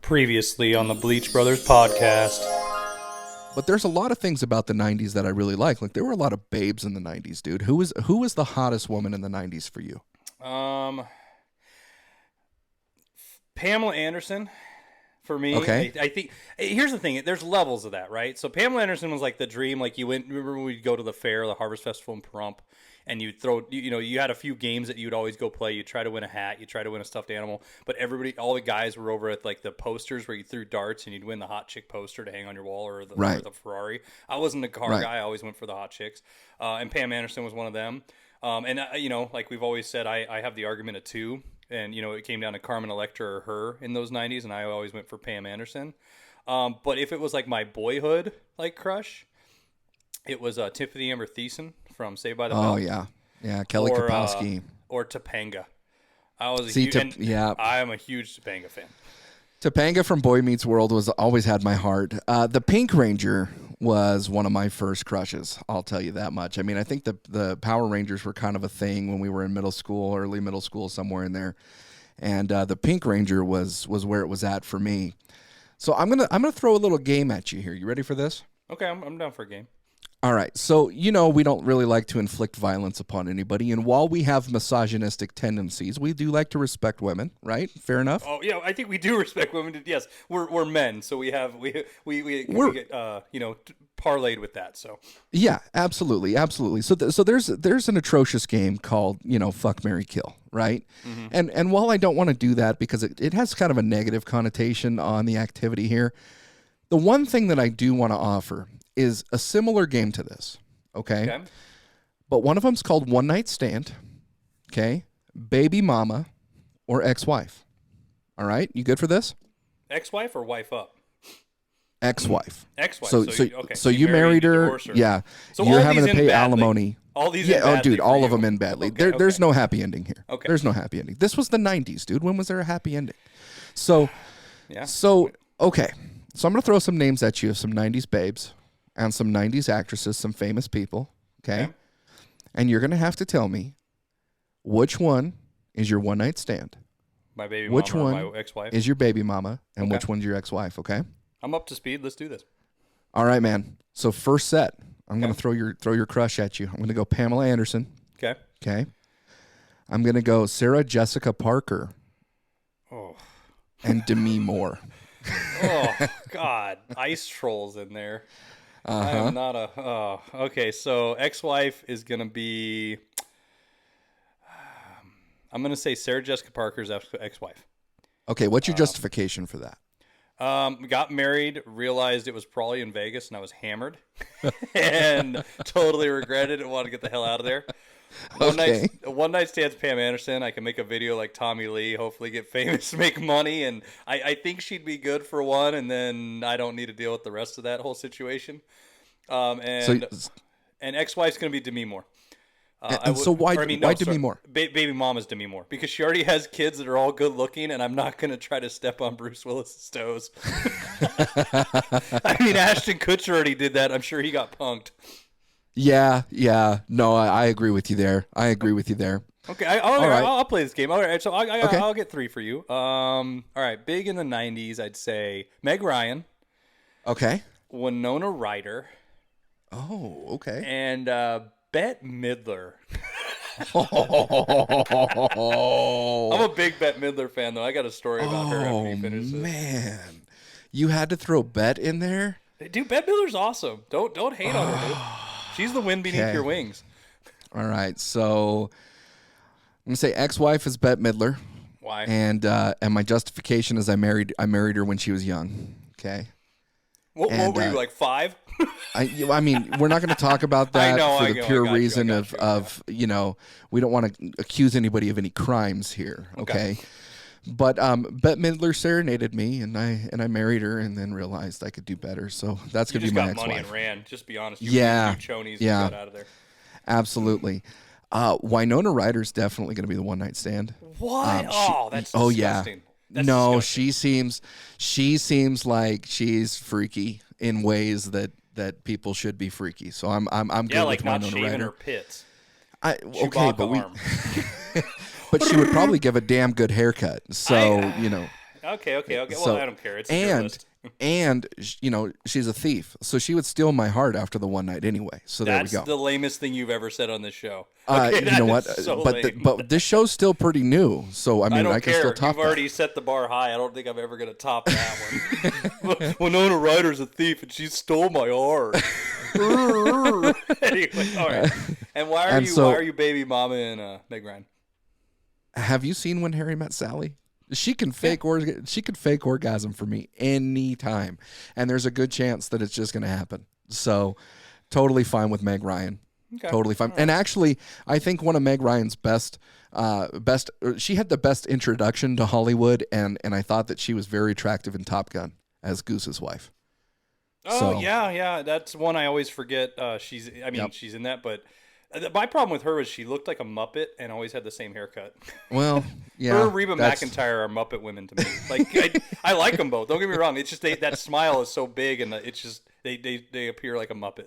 Previously on the Bleach Brothers podcast. But there's a lot of things about the 90s that I really like. Like, there were a lot of babes in the 90s, dude. Who was the hottest woman in the 90s for you? Pamela Anderson for me. Okay. I think here's the thing. There's levels of that, right? So Pamela Anderson was like the dream. Like remember when we'd go to the fair, the Harvest Festival in Pahrump, and you'd throw, you had a few games that you'd always go play. You'd try to win a hat. You'd try to win a stuffed animal. But all the guys were over at like the posters where you threw darts and you'd win the hot chick poster to hang on your wall or the Ferrari. I wasn't a car guy. I always went for the hot chicks. And Pam Anderson was one of them. Like we've always said, I have the argument of two. And, it came down to Carmen Electra or her in those 90s. And I always went for Pam Anderson. But if it was like my boyhood like crush, it was Tiffany Amber Thiessen from Saved by the Bell. Oh, yeah. Yeah, Kelly Kapowski. Or Topanga. I am a huge Topanga fan. Topanga from Boy Meets World always had my heart. The Pink Ranger was one of my first crushes, I'll tell you that much. I mean, I think the Power Rangers were kind of a thing when we were in middle school, early middle school, somewhere in there. And the Pink Ranger was where it was at for me. So I'm gonna throw a little game at you here. You ready for this? Okay, I'm down for a game. All right, so we don't really like to inflict violence upon anybody, and while we have misogynistic tendencies, we do like to respect women, right? Fair enough. Oh yeah, I think we do respect women. Yes, we're men, so we get parlayed with that. So yeah, absolutely. So there's an atrocious game called Fuck, Marry, Kill, right? Mm-hmm. And while I don't want to do that because it has kind of a negative connotation on the activity here, the one thing that I do want to offer is a similar game to this, okay? But one of them's called One Night Stand, okay? Baby mama or ex-wife. All right? You good for this? Ex-wife or wife up? Ex-wife. Ex-wife. So you married her. Yeah. So you're having to pay alimony. All these all of them end badly. Okay, There's no happy ending here. Okay. There's no happy ending. This was the 90s, dude. When was there a happy ending? So, yeah. Okay. So I'm going to throw some names at you of some 90s babes and some 90s actresses, some famous people, okay? And you're going to have to tell me which one is your one-night stand. My baby which mama one or my ex-wife? Is your baby mama, and which one's your ex-wife, okay? I'm up to speed. Let's do this. All right, man. So first set, I'm going to throw your crush at you. I'm going to go Pamela Anderson. Okay. Okay. I'm going to go Sarah Jessica Parker. Oh. And Demi Moore. Oh, God. Ice trolls in there. I am not okay, so ex-wife is going to be... I'm going to say Sarah Jessica Parker's ex-wife. Okay, what's your justification for that? Got married, realized it was probably in Vegas, and I was hammered. And totally regretted it and wanted to get the hell out of there. One night stands Pam Anderson. I can make a video like Tommy Lee, hopefully get famous, make money, and I think she'd be good for one, and then I don't need to deal with the rest of that whole situation. And ex-wife's going to be Demi Moore. Why Demi Moore? Baby mama's Demi Moore, because she already has kids that are all good looking, and I'm not going to try to step on Bruce Willis's toes. I mean, Ashton Kutcher already did that. I'm sure he got punked. Yeah. No, I agree with you there. Okay, I'll play this game. All right, so I'll get three for you. All right, big in the 90s, I'd say Meg Ryan. Okay. Winona Ryder. Oh, okay. And Bette Midler. I'm a big Bette Midler fan, though. I got a story about her after you finish this. Man. You had to throw Bette in there? Dude, Bette Midler's awesome. Don't hate on her, dude. She's the wind beneath your wings. All right, so I'm gonna say ex-wife is Bette Midler. Why? And my justification is I married her when she was young. Okay. What were you, like 5? I mean, we're not going to talk about that for the pure reason of we don't want to accuse anybody of any crimes here. Okay. But Bette Midler serenaded me, and I married her, and then realized I could do better. So that's going to be my ex-wife. You just got money and ran. Just be honest. Yeah. Chonies and got out of there. Absolutely. Winona Ryder's definitely going to be the one night stand. What? That's disgusting. Yeah. That's no, disgusting. she seems like she's freaky in ways that people should be freaky. So I'm good with Winona Ryder. Yeah, like not shaving her pits. But she would probably give a damn good haircut. So, Okay. Well, So, I don't care. It's your list. and she's a thief, so she would steal my heart after the one night anyway. So there we That's go. the lamest thing you've ever said on this show. Okay, You know what? so but lame. but this show's still pretty new, so I mean don't I can care. still top You've already that. set the bar high. I don't think I'm ever going to top that one. Winona Ryder's a thief, and she stole my heart. Anyway, all right. And why are you baby mama and Meg Ryan? Have you seen When Harry Met Sally? She can fake orgasm for me anytime, and there's a good chance that it's just going to happen. So, totally fine with Meg Ryan. Okay. Totally fine. And actually, I think one of Meg Ryan's best. She had the best introduction to Hollywood, and I thought that she was very attractive in Top Gun as Goose's wife. Oh, yeah, that's one I always forget. She's in that, but my problem with her was she looked like a Muppet and always had the same haircut. Well, yeah. Her and Reba McEntire are Muppet women to me. Like I like them both. Don't get me wrong. It's just that smile is so big, and it's just they appear like a Muppet.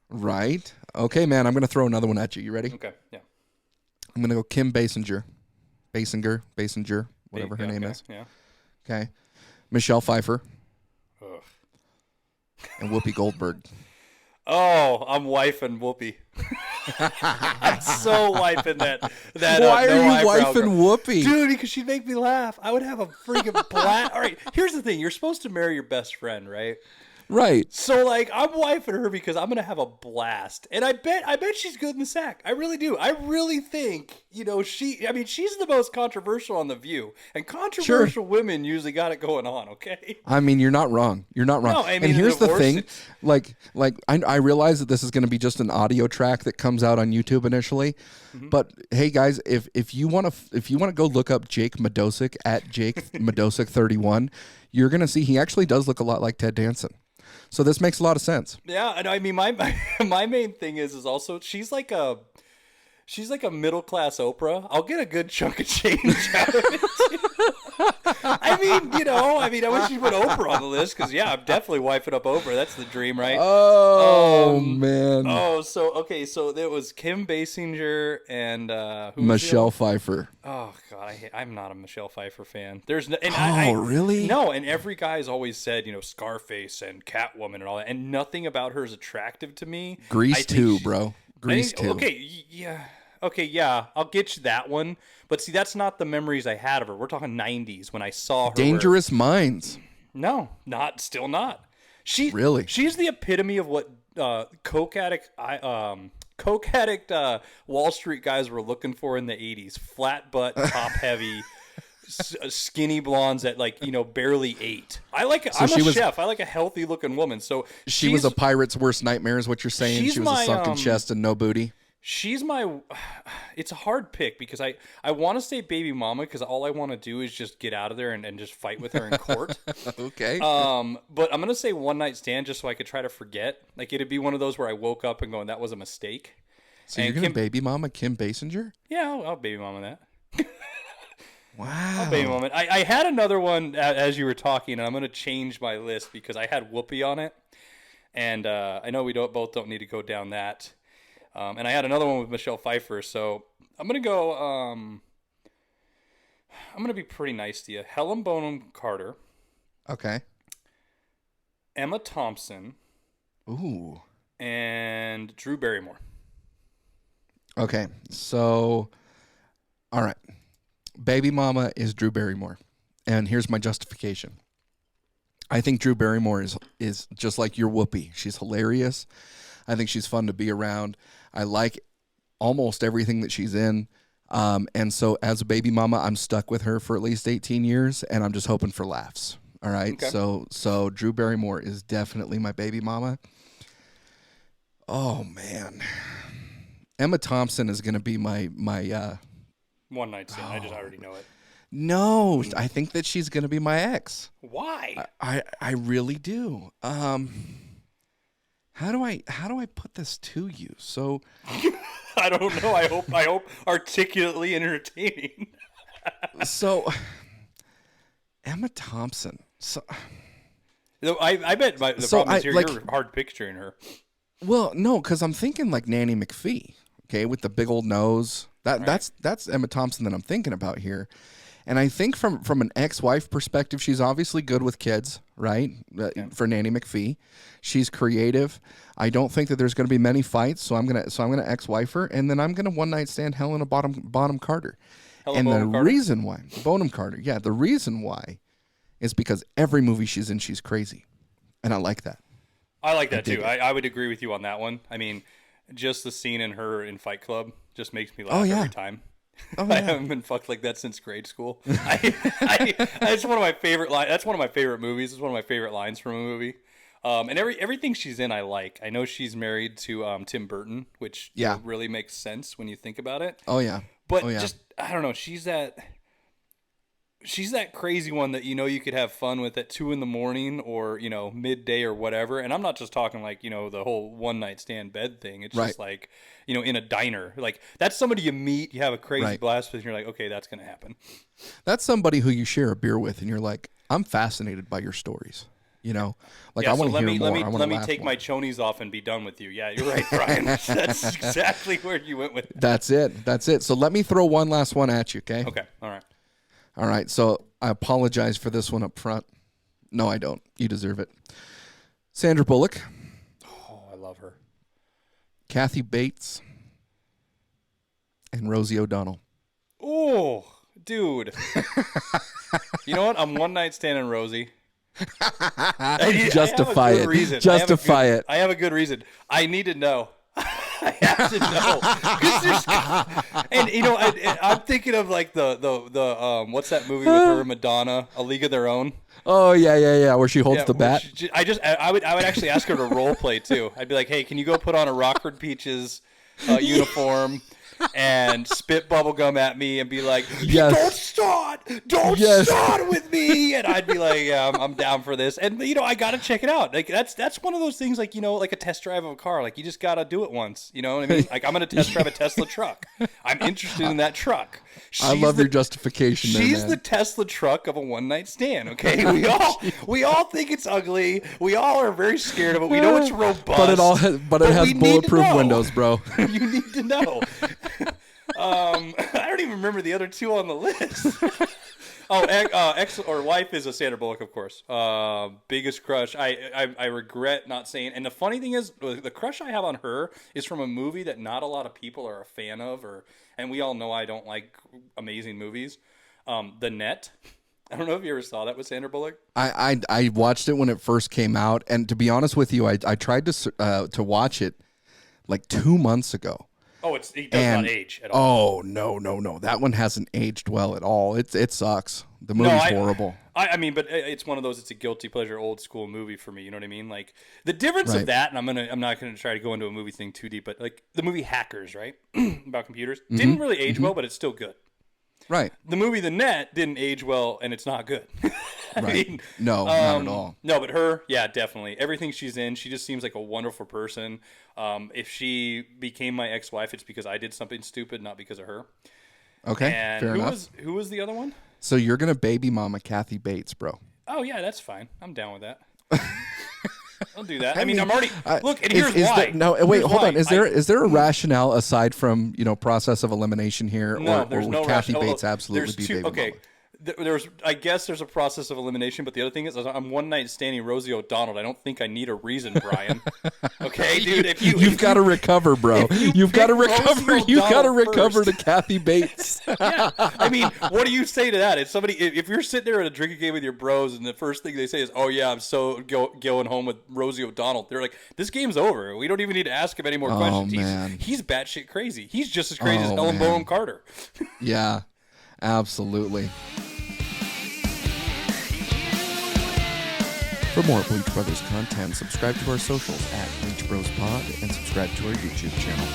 Right. Okay, man. I'm gonna throw another one at you. You ready? Okay. Yeah. I'm gonna go Kim Basinger, whatever her name is. Yeah. Okay. Michelle Pfeiffer. Ugh. And Whoopi Goldberg. Oh, I'm wifing Whoopi. I'm so wifing that. Why are you wifing Whoopi? Dude, because she'd make me laugh. I would have a freaking blast. All right, here's the thing. You're supposed to marry your best friend, right? Right. So, like, I'm wifing her because I'm going to have a blast. And I bet she's good in the sack. I really do. I really think, she's the most controversial on The View. And controversial women usually got it going on, okay? I mean, you're not wrong. No, and here's the thing. I realize that this is going to be just an audio track that comes out on YouTube initially. Mm-hmm. But, hey, guys, if you want to go look up Jake Madosic at Jake Madosic31, you're going to see he actually does look a lot like Ted Danson. So this makes a lot of sense. Yeah, and I mean my main thing is also she's like a middle class Oprah. I'll get a good chunk of change out of it. I wish she put Oprah on the list because I'm definitely wifing up Oprah. That's the dream, right? Oh man. Oh, so there was Kim Basinger and Michelle Pfeiffer. Oh God, I'm not a Michelle Pfeiffer fan. There's no, really? No, and every guy's always said Scarface and Catwoman and all that, and nothing about her is attractive to me. Grease 2, bro. Grease 2. Okay, yeah, I'll get you that one. But see, that's not the memories I had of her. We're talking 90s when I saw her. Dangerous Minds. No, still not. Really? She's the epitome of what coke addict Wall Street guys were looking for in the 80s. Flat butt, top heavy, skinny blondes that barely ate. I'm a chef. I like a healthy looking woman. So she was a pirate's worst nightmare is what you're saying. She was a sunken chest and no booty. It's a hard pick because I want to say baby mama because all I want to do is just get out of there and just fight with her in court. Okay. But I'm going to say one night stand just so I could try to forget. Like it'd be one of those where I woke up and going, that was a mistake. So you're going to baby mama Kim Basinger? Yeah, I'll baby mama that. Wow. I'll baby mama. I had another one as you were talking, and I'm going to change my list because I had Whoopi on it. And I know we both don't need to go down that. And I had another one with Michelle Pfeiffer, so I'm going to go, I'm going to be pretty nice to you. Helen Bonham Carter. Okay. Emma Thompson. Ooh. And Drew Barrymore. Okay, so, all right. Baby mama is Drew Barrymore, and here's my justification. I think Drew Barrymore is just like your Whoopi. She's hilarious. I think she's fun to be around. I like almost everything that she's in. And so as a baby mama, I'm stuck with her for at least 18 years, and I'm just hoping for laughs. All right? Okay. So Drew Barrymore is definitely my baby mama. Oh, man. Emma Thompson is going to be my one night stand. I just already know it. No, I think that she's going to be my ex. Why? I really do. How do I put this to you? So I don't know. I hope articulately entertaining. So Emma Thompson. So I bet the problem is you're hard picturing her. Well, no, because I'm thinking like Nanny McPhee, okay, with the big old nose. That's Emma Thompson that I'm thinking about here. And I think from an ex-wife perspective, she's obviously good with kids, right? For Nanny McPhee, she's creative. I don't think that there's going to be many fights, so I'm gonna ex-wife her, and then I'm gonna one night stand Helena Bonham Carter. Reason why Bonham Carter, the reason why is because every movie she's in, she's crazy, and I like that. I like that too. I would agree with you on that one. I mean, just the scene in her in Fight Club just makes me laugh every time. I haven't been fucked like that since grade school. That's one of my favorite lines. That's one of my favorite movies. It's one of my favorite lines from a movie. And everything she's in, I like. I know she's married to Tim Burton, which really makes sense when you think about it. Oh yeah. But just I don't know. She's that crazy one that you could have fun with at 2 a.m. or midday or whatever. And I'm not just talking like the whole one night stand bed thing. It's just like in a diner. Like that's somebody you meet, you have a crazy blast with, and you're like, okay, that's gonna happen. That's somebody who you share a beer with, and you're like, I'm fascinated by your stories. Like I want to hear more. Let me take my chonies off and be done with you. Yeah, you're right, Brian. That's exactly where you went with that. That's it. So let me throw one last one at you, okay? Okay, all right. So I apologize for this one up front. No, I don't. You deserve it. Sandra Bullock. Oh, I love her. Kathy Bates. And Rosie O'Donnell. Oh, dude. You know what? I'm one night standing Rosie. Justify it. Justify it. I have a good reason. I need to know. I have to know. And I'm thinking of like the what's that movie with her and Madonna, A League of Their Own. Oh yeah, where she holds the bat. I would actually ask her to role play too. I'd be like, hey, can you go put on a Rockford Peaches uniform and spit bubble gum at me and be like, don't start with me, and I'd be like, yeah, I'm down for this, and I gotta check it out. Like that's one of those things, like like a test drive of a car, like you just gotta do it once. You know what I mean? Like I'm gonna test drive a Tesla truck. I'm interested in that truck. I love your justification. She's the Tesla truck of a one night stand. Okay, we all think it's ugly. We all are very scared of it. We know it's robust, but it has bulletproof windows, bro. You need to know. I don't even remember the other two on the list. Ex or wife is a Sandra Bullock, of course. Biggest crush. I regret not saying. And the funny thing is, the crush I have on her is from a movie that not a lot of people are a fan of, and we all know I don't like amazing movies. The Net. I don't know if you ever saw that with Sandra Bullock. I watched it when it first came out, and to be honest with you, I tried to watch it like 2 months ago. Oh, it does not age at all. Oh, no. That one hasn't aged well at all. It sucks. The movie's horrible. I mean, but it's one of those, it's a guilty pleasure old school movie for me. You know what I mean? Like the difference of that, and I'm not going to try to go into a movie thing too deep, but like the movie Hackers, right? About computers. Didn't really age well, but it's still good. Right. The movie The Net didn't age well, and it's not good. I mean, no, not at all. No, but her, yeah, definitely. Everything she's in, she just seems like a wonderful person. If she became my ex-wife, it's because I did something stupid, not because of her. Okay, and fair enough. Who was the other one? So you're going to baby mama Kathy Bates, bro. Oh, yeah, that's fine. I'm down with that. I'll do that. I mean, I'm already look. And here's why. Hold on. Is there a rationale aside from process of elimination here, no, or would no Kathy Bates absolutely be baby mama? I guess there's a process of elimination, but the other thing is I'm one night standing Rosie O'Donnell. I don't think I need a reason, Brian. Okay, dude. You've got to recover, bro. You've got to recover. You've got to recover to Kathy Bates. Yeah. I mean, what do you say to that? If you're sitting there at a drinking game with your bros, and the first thing they say is, "Oh yeah, I'm so going home with Rosie O'Donnell," they're like, "This game's over. We don't even need to ask him any more questions." Man. He's batshit crazy. He's just as crazy as Ellen Bonham Carter. Yeah, absolutely. For more Bleach Brothers content, subscribe to our socials at Bleach Bros Pod and subscribe to our YouTube channel.